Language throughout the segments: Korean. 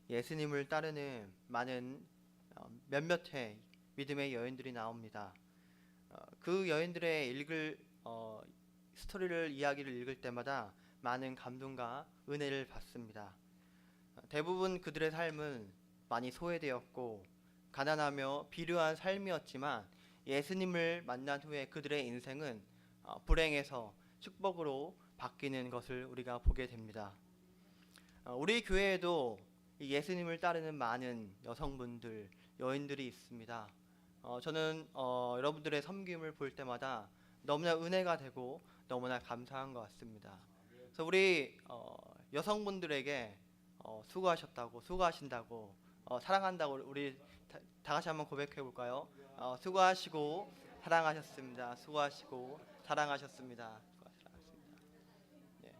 예수님을 따르는 많은 몇몇의 믿음의 여인들이 나옵니다. 그 여인들의 스토리를 이야기를 읽을 때마다 많은 감동과 은혜를 받습니다. 대부분 그들의 삶은 많이 소외되었고 가난하며 비루한 삶이었지만 예수님을 만난 후에 그들의 인생은 불행에서 축복으로 바뀌는 것을 우리가 보게 됩니다. 우리 교회에도 이 예수님을 따르는 많은 여성분들, 여인들이 있습니다. 저는 여러분들의 섬김을 볼 때마다 너무나 은혜가 되고 너무나 감사한 것 같습니다. 그래서 우리 여성분들에게 수고하셨다고, 수고하신다고, 사랑한다고 우리 다 같이 한번 고백해 볼까요? 수고하시고 사랑하셨습니다. 수고하시고 사랑하셨습니다. 사랑하셨습니다. 예.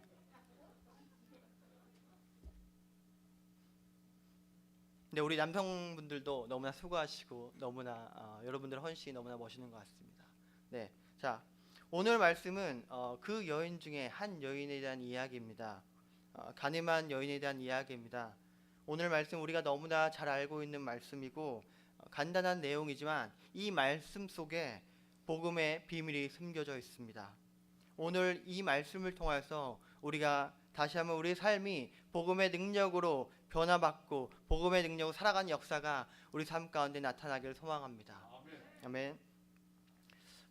근데 우리 남성분들도 너무나 수고하시고 너무나 여러분들 헌신이 너무나 멋있는 것 같습니다. 네, 자 오늘 말씀은 그 여인 중에 한 여인에 대한 이야기입니다. 가늠한 여인에 대한 이야기입니다. 오늘 말씀 우리가 너무나 잘 알고 있는 말씀이고 간단한 내용이지만 이 말씀 속에 복음의 비밀이 숨겨져 있습니다. 오늘 이 말씀을 통해서 우리가 다시 한번 우리의 삶이 복음의 능력으로 변화받고 복음의 능력으로 살아가는 역사가 우리 삶 가운데 나타나기를 소망합니다. 아멘.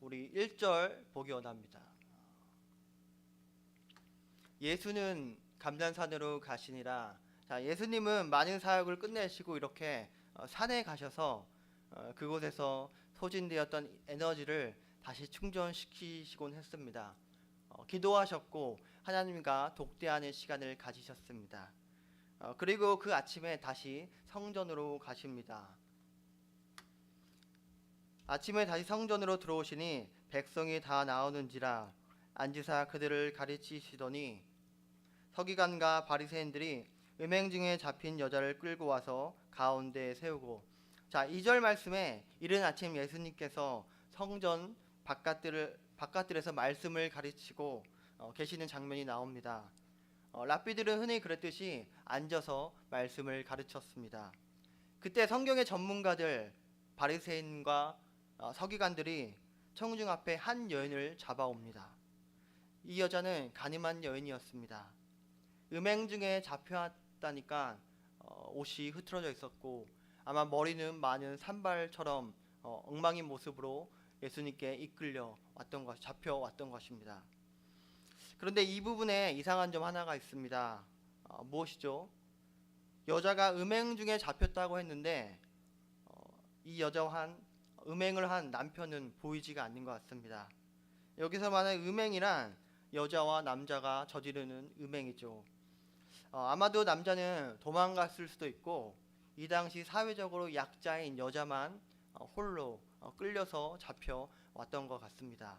우리 1절 보기 원합니다. 예수는 감난산으로 가시니라. 자, 예수님은 많은 사역을 끝내시고 이렇게 산에 가셔서 그곳에서 소진되었던 에너지를 다시 충전시키시곤 했습니다. 기도하셨고 하나님과 독대하는 시간을 가지셨습니다. 그리고 그 아침에 다시 성전으로 가십니다. 아침에 다시 성전으로 들어오시니 백성이 다 나오는지라 앉으사 그들을 가르치시더니 서기관과 바리새인들이 음행 중에 잡힌 여자를 끌고 와서 가운데에 세우고, 자 2절 말씀에 이른 아침 예수님께서 성전 바깥들에서 말씀을 가르치고 계시는 장면이 나옵니다. 랍비들은 흔히 그랬듯이 앉아서 말씀을 가르쳤습니다. 그때 성경의 전문가들 바리새인과 서기관들이 청중 앞에 한 여인을 잡아옵니다. 이 여자는 가늠한 여인이었습니다. 음행 중에 잡혀왔다니까 옷이 흐트러져 있었고 아마 머리는 많은 산발처럼 엉망인 모습으로 예수님께 이끌려 왔던 것, 잡혀왔던 것입니다. 그런데 이 부분에 이상한 점 하나가 있습니다. 무엇이죠? 여자가 음행 중에 잡혔다고 했는데 이 여자와 음행을 한 남편은 보이지가 않는 것 같습니다. 여기서 말하는 음행이란 여자와 남자가 저지르는 음행이죠. 아마도 남자는 도망갔을 수도 있고 이 당시 사회적으로 약자인 여자만 홀로 끌려서 잡혀왔던 것 같습니다.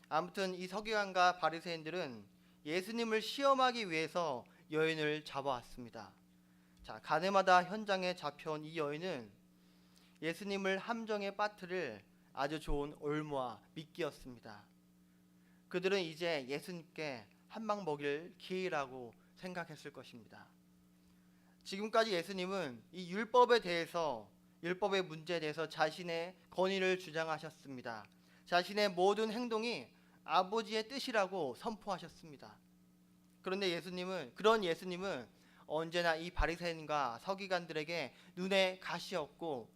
아무튼 이 서기관과 바리새인들은 예수님을 시험하기 위해서 여인을 잡아왔습니다. 자, 가늠하다 현장에 잡혀온 이 여인은 예수님을 함정에 빠뜨릴 아주 좋은 올무와 미끼였습니다. 그들은 이제 예수님께 한방 먹일 기회라고 생각했을 것입니다. 지금까지 예수님은 이 율법의 문제에 대해서 자신의 권위를 주장하셨습니다. 자신의 모든 행동이 아버지의 뜻이라고 선포하셨습니다. 그런데 그런 예수님은 언제나 이 바리새인과 서기관들에게 눈에 가시였고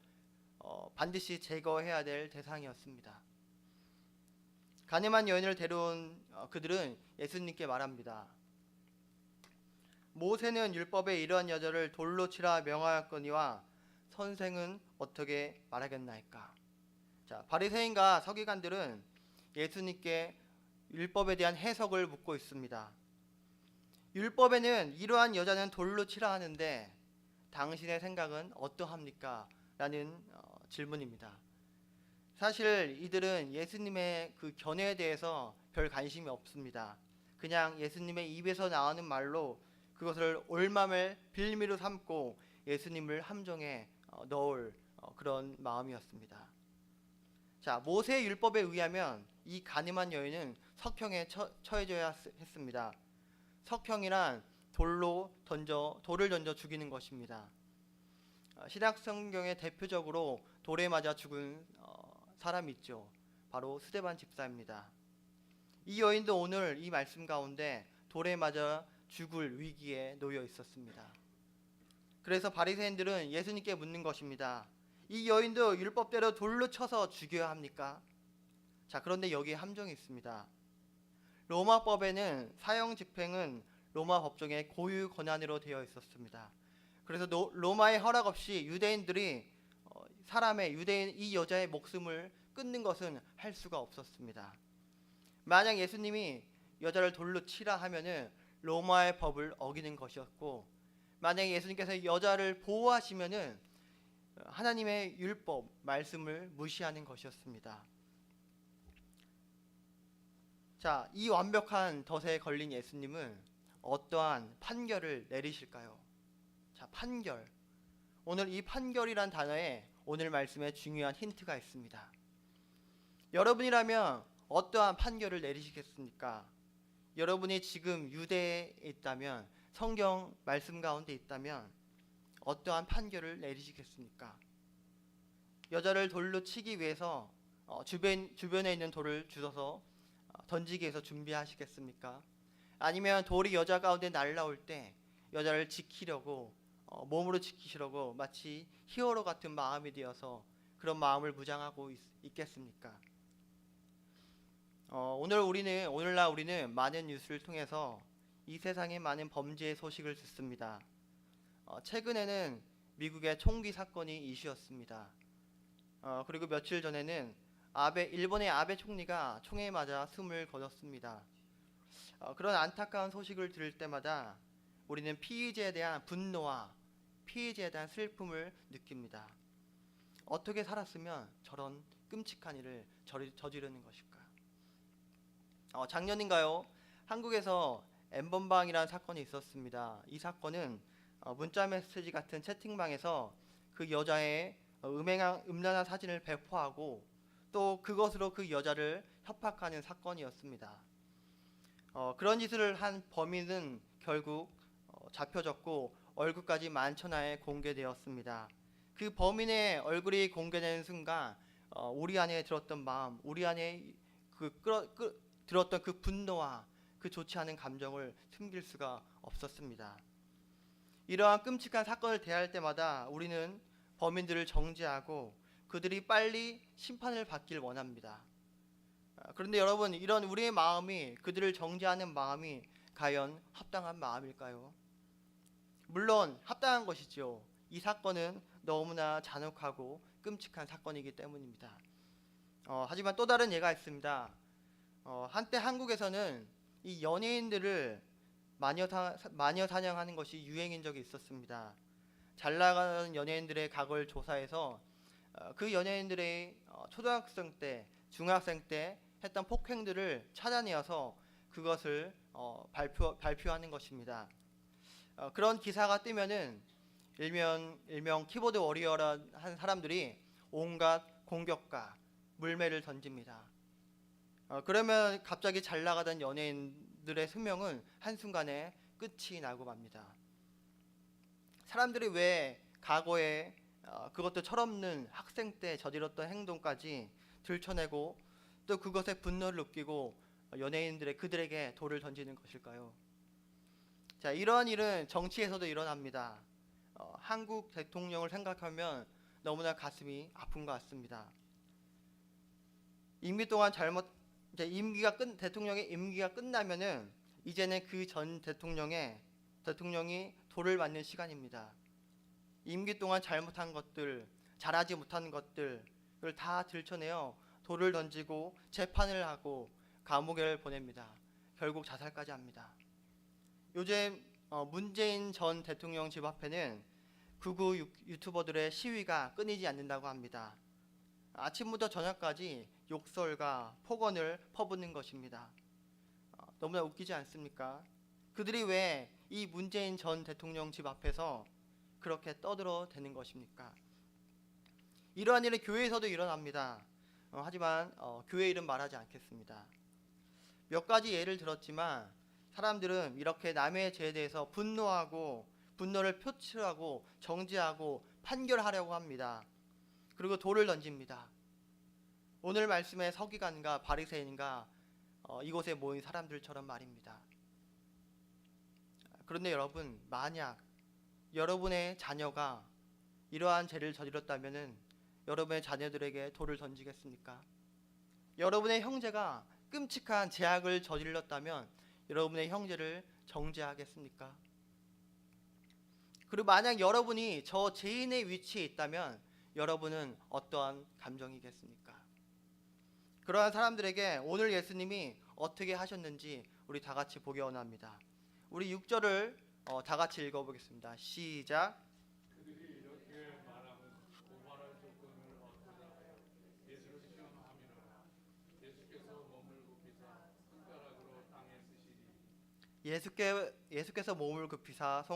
반드시 제거해야 될 대상이었습니다. 가늠한 여인을 데려온 그들은 예수님께 말합니다. 모세는 율법에 이러한 여자를 돌로 치라 명하였거니와 선생은 어떻게 말하겠나이까? 자, 바리새인과 서기관들은 예수님께 율법에 대한 해석을 묻고 있습니다. 율법에는 이러한 여자는 돌로 치라 하는데 당신의 생각은 어떠합니까? 라는 질문입니다. 사실 이들은 예수님의 그 견해에 대해서 별 관심이 없습니다. 그냥 예수님의 입에서 나오는 말로 그것을 올맘을 빌미로 삼고 예수님을 함정에 넣을 그런 마음이었습니다. 자, 모세의 율법에 의하면 이 가늠한 여인은 석형에 처해져야 했습니다. 석형이란 돌을 던져 죽이는 것입니다. 신약 성경에 대표적으로 돌에 맞아 죽은 사람이 있죠. 바로 스데반 집사입니다. 이 여인도 오늘 이 말씀 가운데 돌에 맞아 죽을 위기에 놓여 있었습니다. 그래서 바리새인들은 예수님께 묻는 것입니다. 이 여인도 율법대로 돌로 쳐서 죽여야 합니까? 자, 그런데 여기에 함정이 있습니다. 로마법에는 사형 집행은 로마 법정의 고유 권한으로 되어 있었습니다. 그래서 로마의 허락 없이 유대인들이 유대인 이 여자의 목숨을 끊는 것은 할 수가 없었습니다. 만약 예수님이 여자를 돌로 치라 하면은 로마의 법을 어기는 것이었고, 만약에 예수님께서 여자를 보호하시면은 하나님의 율법 말씀을 무시하는 것이었습니다. 자, 이 완벽한 덫에 걸린 예수님은 어떠한 판결을 내리실까요? 자, 판결. 오늘 이 판결이란 단어에 오늘 말씀에 중요한 힌트가 있습니다. 여러분이라면 어떠한 판결을 내리시겠습니까? 여러분이 지금 유대에 있다면, 성경 말씀 가운데 있다면 어떠한 판결을 내리시겠습니까? 여자를 돌로 치기 위해서 주변에 있는 돌을 주워서 던지기 위해서 준비하시겠습니까? 아니면 돌이 여자 가운데 날라올 때 여자를 지키려고 몸으로 지키시려고 마치 히어로 같은 마음이 되어서 그런 마음을 무장하고 있겠습니까? 오늘날 우리는 많은 뉴스를 통해서 이 세상에 많은 범죄의 소식을 듣습니다. 최근에는 미국의 총기 사건이 이슈였습니다. 그리고 며칠 전에는 일본의 아베 총리가 총에 맞아 숨을 거뒀습니다. 그런 안타까운 소식을 들을 때마다 우리는 피의자에 대한 분노와 피의자에 대한 슬픔을 느낍니다. 어떻게 살았으면 저런 끔찍한 일을 저지르는 것일까? 작년인가요? 한국에서 N번방이라는 사건이 있었습니다. 이 사건은 문자 메시지 같은 채팅방에서 그 여자의 음란한 사진을 배포하고 또 그것으로 그 여자를 협박하는 사건이었습니다. 그런 짓을 한 범인은 결국 잡혀졌고 얼굴까지 만천하에 공개되었습니다. 그 범인의 얼굴이 공개되는 순간 우리 안에 들었던 마음, 우리 안에 들었던 그 분노와 그 좋지 않은 감정을 숨길 수가 없었습니다. 이러한 끔찍한 사건을 대할 때마다 우리는 범인들을 정죄하고 그들이 빨리 심판을 받길 원합니다. 그런데 여러분, 이런 우리의 마음이, 그들을 정죄하는 마음이 과연 합당한 마음일까요? 물론 합당한 것이죠. 이 사건은 너무나 잔혹하고 끔찍한 사건이기 때문입니다. 하지만 또 다른 예가 있습니다. 한때 한국에서는 이 연예인들을 마녀 사냥하는 것이 유행인 적이 있었습니다. 잘 나가는 연예인들의 과거를 조사해서 그 연예인들의 초등학생 때, 중학생 때 했던 폭행들을 찾아내어서 그것을 발표하는 것입니다. 그런 기사가 뜨면은 일명 키보드 워리어라는 한 사람들이 온갖 공격과 물매를 던집니다. 그러면 갑자기 잘 나가던 연예인들의 수명은 한순간에 끝이 나고 맙니다. 사람들이 왜 과거에 그것도 철없는 학생 때 저질렀던 행동까지 들춰내고 또 그것에 분노를 느끼고 그들에게 돌을 던지는 것일까요? 자, 이러한 일은 정치에서도 일어납니다. 한국 대통령을 생각하면 너무나 가슴이 아픈 것 같습니다. 대통령의 임기가 끝나면은 이제는 그 전 대통령이 돌을 맞는 시간입니다. 임기 동안 잘못한 것들, 잘하지 못한 것들을 다 들춰내어 돌을 던지고 재판을 하고 감옥에 보냅니다. 결국 자살까지 합니다. 요즘 문재인 전 대통령 집 앞에는 극우 유튜버들의 시위가 끊이지 않는다고 합니다. 아침부터 저녁까지 욕설과 폭언을 퍼붓는 것입니다. 너무나 웃기지 않습니까? 그들이 왜 이 문재인 전 대통령 집 앞에서 그렇게 떠들어대는 것입니까? 이러한 일은 교회에서도 일어납니다. 하지만 교회 이름 말하지 않겠습니다. 몇 가지 예를 들었지만 사람들은 이렇게 남의 죄에 대해서 분노하고 분노를 표출하고 정죄하고 판결하려고 합니다. 그리고 돌을 던집니다. 오늘 말씀의 서기관과 바리새인과 이곳에 모인 사람들처럼 말입니다. 그런데 여러분, 만약 여러분의 자녀가 이러한 죄를 저질렀다면은 여러분의 자녀들에게 돌을 던지겠습니까? 여러분의 형제가 끔찍한 죄악을 저질렀다면 여러분의 형제를 정죄하겠습니까? 그리고 만약 여러분이 저 죄인의 위치에 있다면 여러분은 어떠한 감정이겠습니까? 그러한 사람들에게 오늘 예수님이 어떻게 하셨는지 우리 다 같이 보기 원합니다. 우리 6절을 다 같이 읽어보겠습니다. 시작. 그들이 이렇게 말하면 고발할 조건을 얻고자 하여 예수를 시험함이로라. 예수께서 몸을 굽히사 손가락으로 땅에 쓰시니 예수께서 몸을 굽히사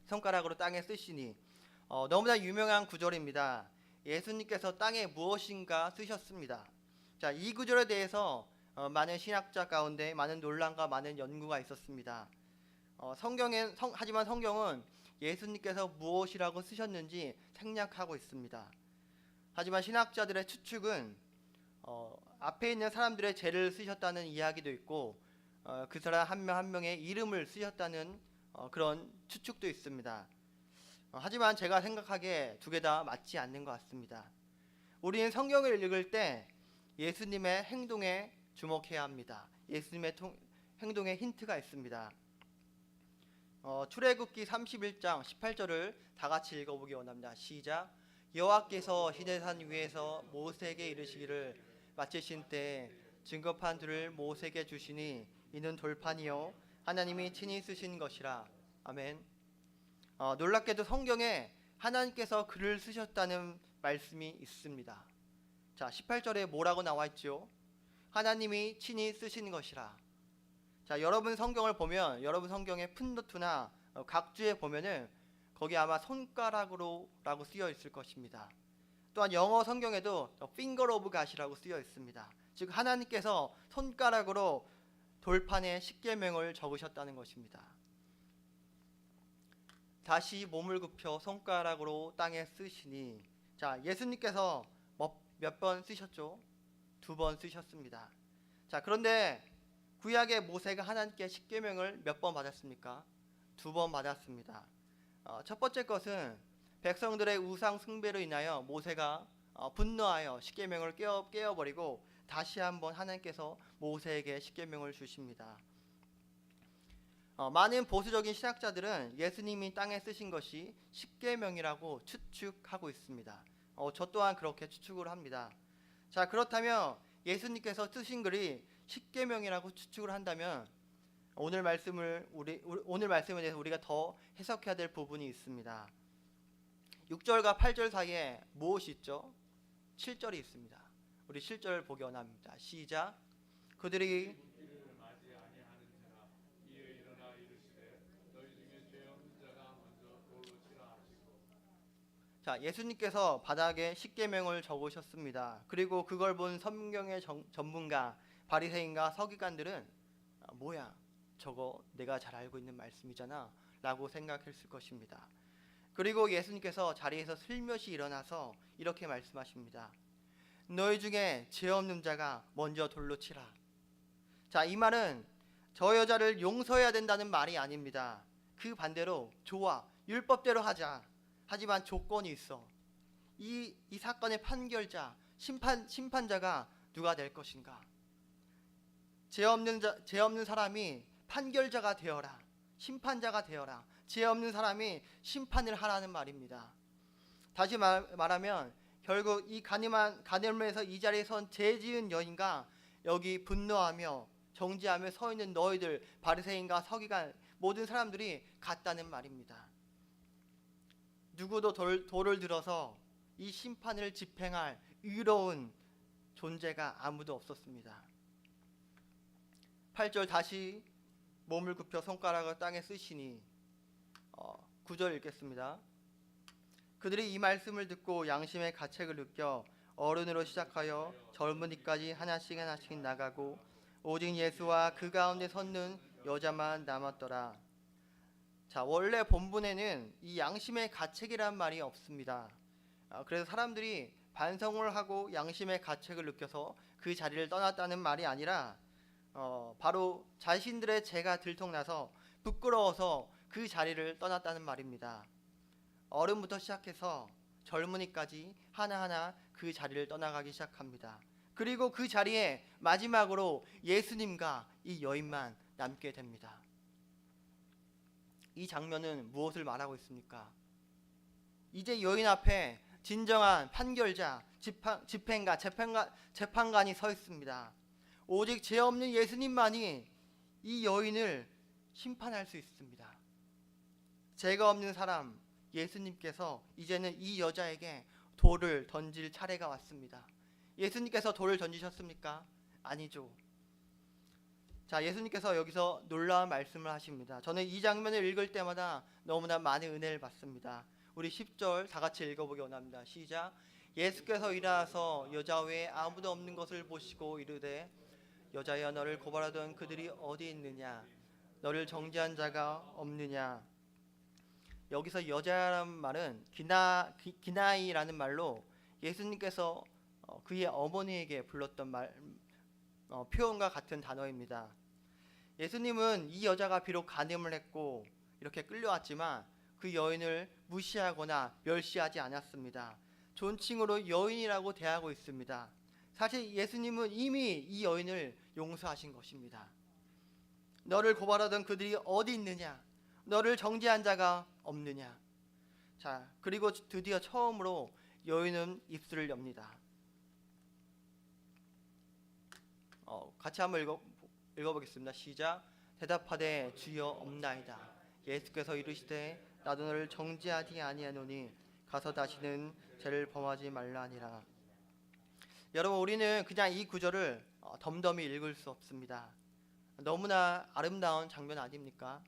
손가락으로 땅에 쓰시니 너무나 유명한 구절입니다. 예수님께서 땅에 무엇인가 쓰셨습니다. 자, 이 구절에 대해서 많은 신학자 가운데 많은 논란과 많은 연구가 있었습니다. 하지만 성경은 예수님께서 무엇이라고 쓰셨는지 생략하고 있습니다. 하지만 신학자들의 추측은 앞에 있는 사람들의 죄를 쓰셨다는 이야기도 있고 그 사람 한 명 한 명의 이름을 쓰셨다는 그런 추측도 있습니다. 하지만 제가 생각하기에 두 개 다 맞지 않는 것 같습니다. 우리는 성경을 읽을 때 예수님의 행동에 주목해야 합니다. 예수님의 행동에 힌트가 있습니다. 출애굽기 31장 18절을 다 같이 읽어보기 원합니다. 시작. 여호와께서 시내산 위에서 모세에게 이르시기를 마치신 때에 증거판 둘을 모세에게 주시니 이는 돌판이요 하나님이 친히 쓰신 것이라. 아멘. 놀랍게도 성경에 하나님께서 글을 쓰셨다는 말씀이 있습니다. 자, 18절에 뭐라고 나와 있죠? 하나님이 친히 쓰신 것이라. 자, 여러분 성경을 보면 여러분 성경의 풋노트나 각주에 보면은 거기 아마 손가락으로라고 쓰여 있을 것입니다. 또한 영어 성경에도 finger of God이라고 쓰여 있습니다. 즉 하나님께서 손가락으로 돌판에 십계명을 적으셨다는 것입니다. 다시 몸을 굽혀 손가락으로 땅에 쓰시니. 자, 예수님께서 몇 번 쓰셨죠? 2번 쓰셨습니다. 자, 그런데 구약의 모세가 하나님께 십계명을 몇 번 받았습니까? 2번 받았습니다. 첫 번째 것은 백성들의 우상 숭배로 인하여 모세가 분노하여 십계명을 깨어버리고 다시 한번 하나님께서 모세에게 십계명을 주십니다. 많은 보수적인 신학자들은 예수님이 땅에 쓰신 것이 십계명이라고 추측하고 있습니다. 저 또한 그렇게 추측을 합니다. 자, 그렇다면 예수님께서 쓰신 글이 십계명이라고 추측을 한다면 오늘 말씀에 대해서 우리가 더 해석해야 될 부분이 있습니다. 6절과 8절 사이에 무엇이 있죠? 7절이 있습니다. 우리 7절 보기 원합니다. 시작. 그들이 자, 예수님께서 바닥에 십계명을 적으셨습니다. 그리고 그걸 본 성경의 전문가, 바리새인과 서기관들은 뭐야? 저거 내가 잘 알고 있는 말씀이잖아 라고 생각했을 것입니다. 그리고 예수님께서 자리에서 슬며시 일어나서 이렇게 말씀하십니다. 너희 중에 죄 없는 자가 먼저 돌로 치라. 자, 이 말은 저 여자를 용서해야 된다는 말이 아닙니다. 그 반대로 좋아, 율법대로 하자. 하지만 조건이 있어. 이 사건의 판결자, 심판자가 누가 될 것인가? 죄 없는 사람이 판결자가 되어라. 심판자가 되어라. 죄 없는 사람이 심판을 하라는 말입니다. 다시 말하면 결국 이 가늠에서 이 자리에 선 죄 지은 여인과 여기 분노하며 정죄하며 서 있는 너희들 바리새인과 서기관 모든 사람들이 같다는 말입니다. 누구도 돌을 들어서 이 심판을 집행할 의로운 존재가 아무도 없었습니다. 8절 다시 몸을 굽혀 손가락을 땅에 쓰시니 9절 읽겠습니다. 그들이 이 말씀을 듣고 양심의 가책을 느껴 어른으로 시작하여 젊은이까지 하나씩 나가고 오직 예수와 그 가운데 섰는 여자만 남았더라. 자, 원래 본문에는 이 양심의 가책이란 말이 없습니다. 그래서 사람들이 반성을 하고 양심의 가책을 느껴서 그 자리를 떠났다는 말이 아니라 바로 자신들의 죄가 들통나서 부끄러워서 그 자리를 떠났다는 말입니다. 어른부터 시작해서 젊은이까지 하나하나 그 자리를 떠나가기 시작합니다. 그리고 그 자리에 마지막으로 예수님과 이 여인만 남게 됩니다. 이 장면은 무엇을 말하고 있습니까? 이제 여인 앞에 진정한 판결자, 재판관이 서 있습니다. 오직 죄 없는 예수님만이 이 여인을 심판할 수 있습니다. 죄가 없는 사람 예수님께서 이제는 이 여자에게 돌을 던질 차례가 왔습니다. 예수님께서 돌을 던지셨습니까? 아니죠. 자, 예수님께서 여기서 놀라운 말씀을 하십니다. 저는 이 장면을 읽을 때마다 너무나 많은 은혜를 받습니다. 우리 10절 다 같이 읽어보기 원합니다. 시작. 예수께서 일어나서 여자 외에 아무도 없는 것을 보시고 이르되 여자여 너를 고발하던 그들이 어디 있느냐? 너를 정죄한 자가 없느냐? 여기서 여자라는 말은 기나이라는 말로 예수님께서 그의 어머니에게 불렀던 표현과 같은 단어입니다. 예수님은 이 여자가 비록 간음을 했고 이렇게 끌려왔지만 그 여인을 무시하거나 멸시하지 않았습니다. 존칭으로 여인이라고 대하고 있습니다. 사실 예수님은 이미 이 여인을 용서하신 것입니다. 너를 고발하던 그들이 어디 있느냐? 너를 정죄한 자가 없느냐? 자, 그리고 드디어 처음으로 여인은 입술을 엽니다. 같이 한번 읽어보겠습니다. 시작. 대답하되 주여 없나이다. 예수께서 이르시되 나도 너를 정죄하지 아니하노니 가서 다시는 죄를 범하지 말라 하니라. 여러분, 우리는 그냥 이 구절을 덤덤히 읽을 수 없습니다. 너무나 아름다운 장면 아닙니까?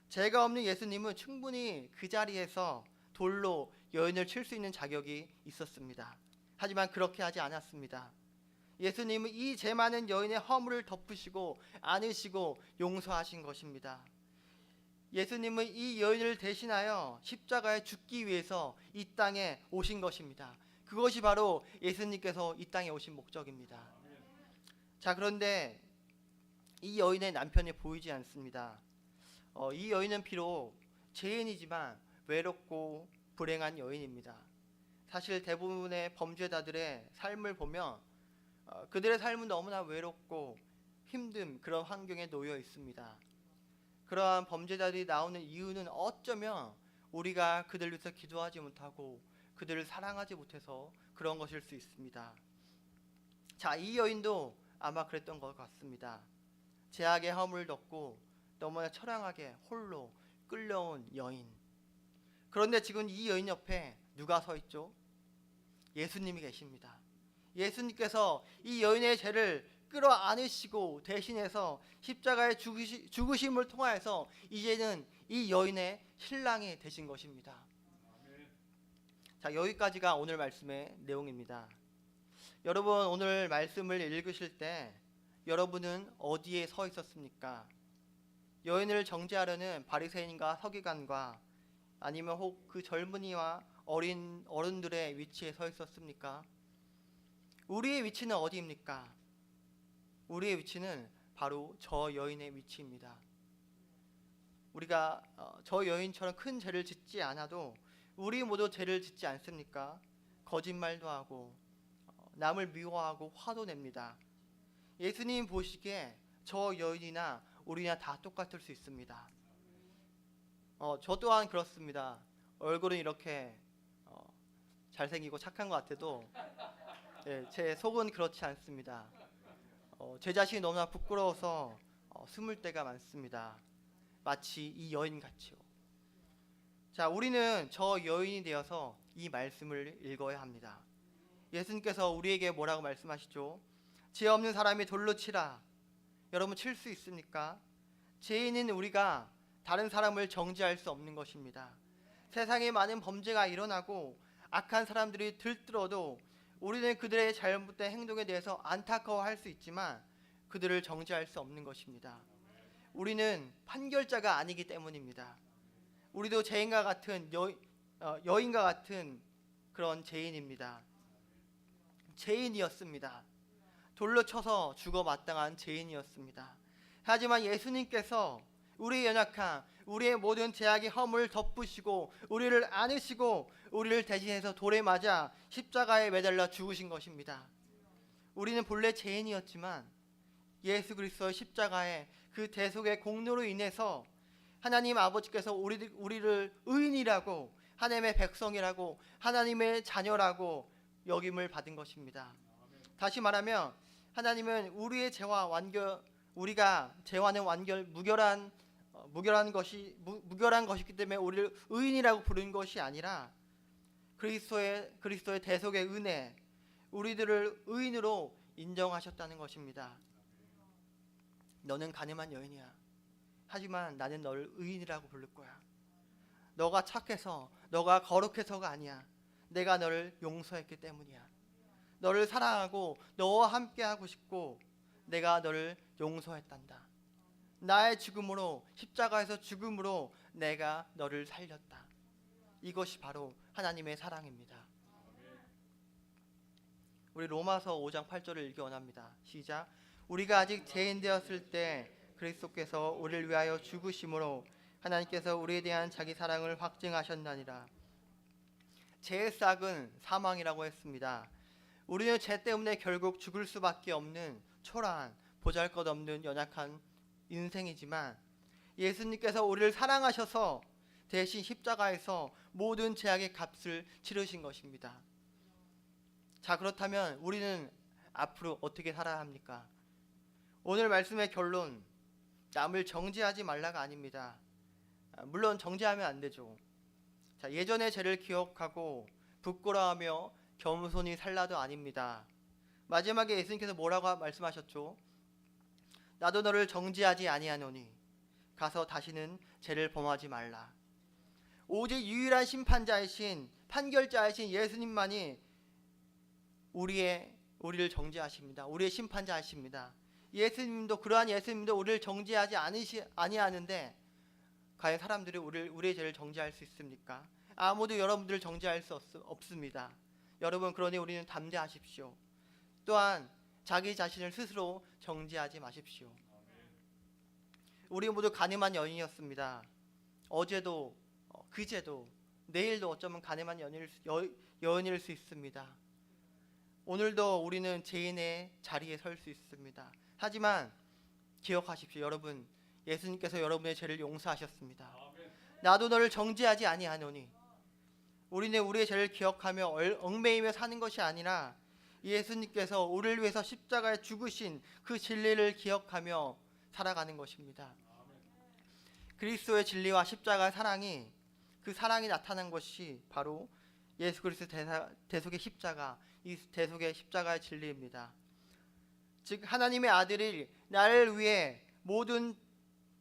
죄가 없는 예수님은 충분히 그 자리에서 돌로 여인을 칠 수 있는 자격이 있었습니다. 하지만 그렇게 하지 않았습니다. 예수님은 이 죄 많은 여인의 허물을 덮으시고 안으시고 용서하신 것입니다. 예수님은 이 여인을 대신하여 십자가에 죽기 위해서 이 땅에 오신 것입니다. 그것이 바로 예수님께서 이 땅에 오신 목적입니다. 자, 그런데 이 여인의 남편이 보이지 않습니다. 이 여인은 비록 죄인이지만 외롭고 불행한 여인입니다. 사실 대부분의 범죄자들의 삶을 보면 그들의 삶은 너무나 외롭고 힘든 그런 환경에 놓여 있습니다. 그러한 범죄자들이 나오는 이유는 어쩌면 우리가 그들을 위해서 기도하지 못하고 그들을 사랑하지 못해서 그런 것일 수 있습니다. 자, 이 여인도 아마 그랬던 것 같습니다. 죄악의 허물을 덮고 너무나 처량하게 홀로 끌려온 여인. 그런데 지금 이 여인 옆에 누가 서 있죠? 예수님이 계십니다. 예수님께서 이 여인의 죄를 끌어안으시고 대신해서 십자가의 죽으심을 통하여서 이제는 이 여인의 신랑이 되신 것입니다. 자, 여기까지가 오늘 말씀의 내용입니다. 여러분, 오늘 말씀을 읽으실 때 여러분은 어디에 서 있었습니까? 여인을 정죄하려는 바리새인과 서기관과 아니면 혹 그 젊은이와 어린 어른들의 위치에 서 있었습니까? 우리의 위치는 어디입니까? 우리의 위치는 바로 저 여인의 위치입니다. 우리가 저 여인처럼 큰 죄를 짓지 않아도 우리 모두 죄를 짓지 않습니까? 거짓말도 하고 남을 미워하고 화도 냅니다. 예수님 보시기에 저 여인이나 우리나 다 똑같을 수 있습니다. 저 또한 그렇습니다. 얼굴은 이렇게 잘생기고 착한 것 같아도 제 속은 그렇지 않습니다. 제 자신이 너무나 부끄러워서 숨을 때가 많습니다. 마치 이 여인같이요. 자, 우리는 저 여인이 되어서 이 말씀을 읽어야 합니다. 예수님께서 우리에게 뭐라고 말씀하시죠? 죄 없는 사람이 돌로 치라. 여러분, 칠 수 있습니까? 죄인은 우리가 다른 사람을 정죄할 수 없는 것입니다. 세상에 많은 범죄가 일어나고 악한 사람들이 들들어도 우리는 그들의 잘못된 행동에 대해서 안타까워할 수 있지만 그들을 정죄할 수 없는 것입니다. 우리는 판결자가 아니기 때문입니다. 우리도 죄인과 같은 여인과 같은 그런 죄인입니다. 죄인이었습니다. 돌로 쳐서 죽어 마땅한 죄인이었습니다. 하지만 예수님께서 우리의 연약함, 우리의 모든 죄악의 허물을 덮으시고 우리를 안으시고 우리를 대신해서 돌에 맞아 십자가에 매달려 죽으신 것입니다. 우리는 본래 죄인이었지만 예수 그리스도의 십자가의 그 대속의 공로로 인해서 하나님 아버지께서 우리를 의인이라고, 하나님의 백성이라고, 하나님의 자녀라고 여김을 받은 것입니다. 다시 말하면 하나님은 우리의 죄와 우리가 죄와는 무결한 것이기 때문에 우리를 의인이라고 부른 것이 아니라 그리스도의 대속의 은혜, 우리들을 의인으로 인정하셨다는 것입니다. 너는 가늠한 여인이야. 하지만 나는 너를 의인이라고 부를 거야. 너가 착해서, 너가 거룩해서가 아니야. 내가 너를 용서했기 때문이야. 너를 사랑하고 너와 함께하고 싶고 내가 너를 용서했단다. 나의 죽음으로, 십자가에서 죽음으로 내가 너를 살렸다. 이것이 바로 하나님의 사랑입니다. 우리 로마서 5장 8절을 읽기 원합니다. 시작. 우리가 아직 죄인 되었을 때 그리스도께서 우리를 위하여 죽으심으로 하나님께서 우리에 대한 자기 사랑을 확증하셨나니라. 죄의 싹은 사망이라고 했습니다. 우리는 죄 때문에 결국 죽을 수밖에 없는 초라한, 보잘것없는 연약한 인생이지만 예수님께서 우리를 사랑하셔서 대신 십자가에서 모든 죄악의 값을 치르신 것입니다. 자, 그렇다면 우리는 앞으로 어떻게 살아야 합니까? 오늘 말씀의 결론, 남을 정죄하지 말라가 아닙니다. 물론 정죄하면 안 되죠. 자, 예전의 죄를 기억하고 부끄러워하며 겸손히 살라도 아닙니다. 마지막에 예수님께서 뭐라고 말씀하셨죠? 나도 너를 정죄하지 아니하노니 가서 다시는 죄를 범하지 말라. 오직 유일한 심판자이신, 판결자이신 예수님만이 우리를 정죄하십니다. 우리의 심판자이십니다. 그러한 예수님도 우리를 정죄하지 아니하는데 과연 사람들이 우리의 죄를 정죄할 수 있습니까? 아무도 여러분들을 정죄할 수 없습니다. 여러분, 그러니 우리는 담대하십시오. 또한 자기 자신을 스스로 정죄하지 마십시오. 우리 모두 가늠한 여인이었습니다. 어제도, 그제도, 내일도 어쩌면 가늠한 여인일 수 있습니다. 오늘도 우리는 죄인의 자리에 설 수 있습니다. 하지만 기억하십시오. 여러분, 예수님께서 여러분의 죄를 용서하셨습니다. 나도 너를 정죄하지 아니하노니. 우리는 우리의 죄를 기억하며 얽매이며 사는 것이 아니라 예수님께서 우리를 위해서 십자가에 죽으신 그 진리를 기억하며 살아가는 것입니다. 그리스도의 진리와 십자가의 사랑이, 그 사랑이 나타난 것이 바로 예수 그리스도 대속의 십자가, 이 대속의 십자가의 진리입니다. 즉 하나님의 아들이 나를 위해 모든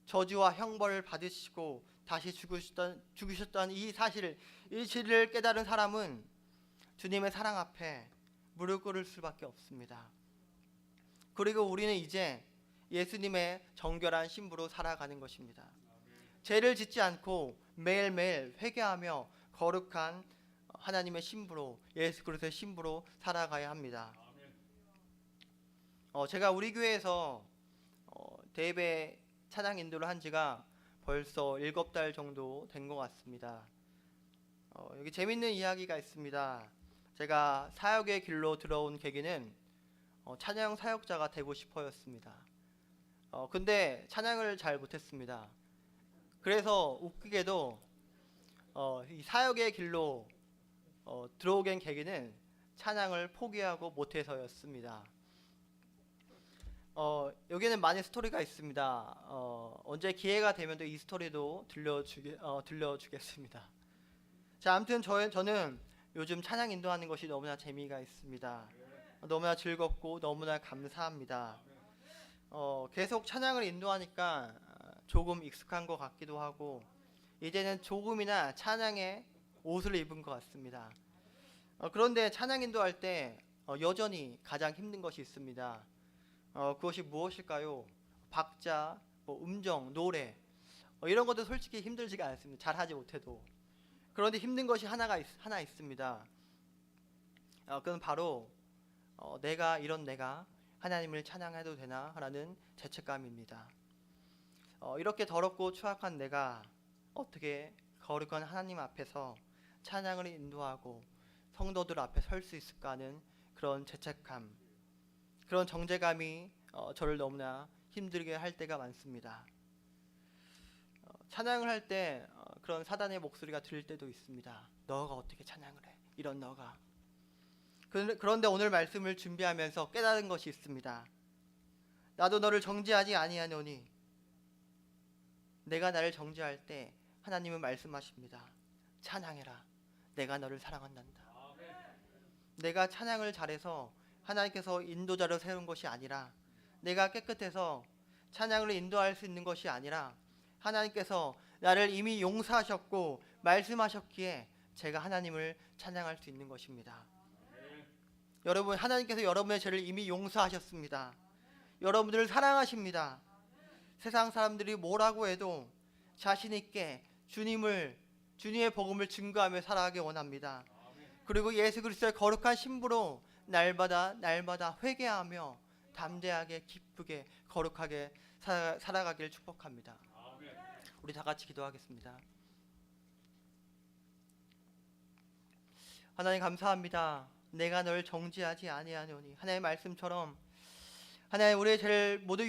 저주와 형벌을 받으시고 다시 죽으셨던 이 사실, 이 진리를 깨달은 사람은 주님의 사랑 앞에 무릎 꿇을 수밖에 없습니다. 그리고 우리는 이제 예수님의 정결한 신부로 살아가는 것입니다. 죄를 짓지 않고 매일매일 회개하며 거룩한 하나님의 신부로, 예수 그리스도의 신부로 살아가야 합니다. 제가 우리 교회에서 대예배 찬양 인도를 한 지가 벌써 7달 정도 된 것 같습니다. 여기 재밌는 이야기가 있습니다. 제가 사역의 길로 들어온 계기는 찬양 사역자가 되고 싶어였습니다. 근데 찬양을 잘 못했습니다. 그래서 웃기게도 이 사역의 길로 들어오게 된 계기는 찬양을 포기하고 못해서였습니다. 여기는 많은 스토리가 있습니다. 언제 기회가 되면 이 스토리도 들려주겠습니다. 자, 아무튼 저는 요즘 찬양 인도하는 것이 너무나 재미가 있습니다. 너무나 즐겁고 너무나 감사합니다. 계속 찬양을 인도하니까 조금 익숙한 것 같기도 하고 이제는 조금이나 찬양의 옷을 입은 것 같습니다. 그런데 찬양 인도할 때 여전히 가장 힘든 것이 있습니다. 그것이 무엇일까요? 박자, 뭐 음정, 노래 이런 것도 솔직히 힘들지가 않습니다. 잘하지 못해도. 그런데 힘든 것이 하나 있습니다. 그건 바로 내가 하나님을 찬양해도 되나라는 죄책감입니다. 이렇게 더럽고 추악한 내가 어떻게 거룩한 하나님 앞에서 찬양을 인도하고 성도들 앞에 설 수 있을까 하는 그런 죄책감, 그런 정죄감이 저를 너무나 힘들게 할 때가 많습니다. 찬양을 할 때 그런 사단의 목소리가 들릴 때도 있습니다. 너가 어떻게 찬양을 해? 이런 너가. 그런데 오늘 말씀을 준비하면서 깨달은 것이 있습니다. 나도 너를 정죄하지 아니하노니. 내가 나를 정죄할 때 하나님은 말씀하십니다. 찬양해라. 내가 너를 사랑한단다. 내가 찬양을 잘해서 하나님께서 인도자로 세운 것이 아니라, 내가 깨끗해서 찬양을 인도할 수 있는 것이 아니라, 하나님께서 나를 이미 용서하셨고 말씀하셨기에 제가 하나님을 찬양할 수 있는 것입니다. 여러분, 하나님께서 여러분의 죄를 이미 용서하셨습니다. 여러분들을 사랑하십니다. 세상 사람들이 뭐라고 해도 자신 있게 주님의 복음을 증거하며 살아가기 원합니다. 그리고 예수 그리스도의 거룩한 신부로 날마다 회개하며 담대하게 기쁘게 거룩하게 살아가기를 축복합니다. 우리 다 같이 기도하겠습니다. 하나님 감사합니다. 내가 널 정죄하지 아니하노니. 하나님의 말씀처럼 하나님 우리의 죄를 모두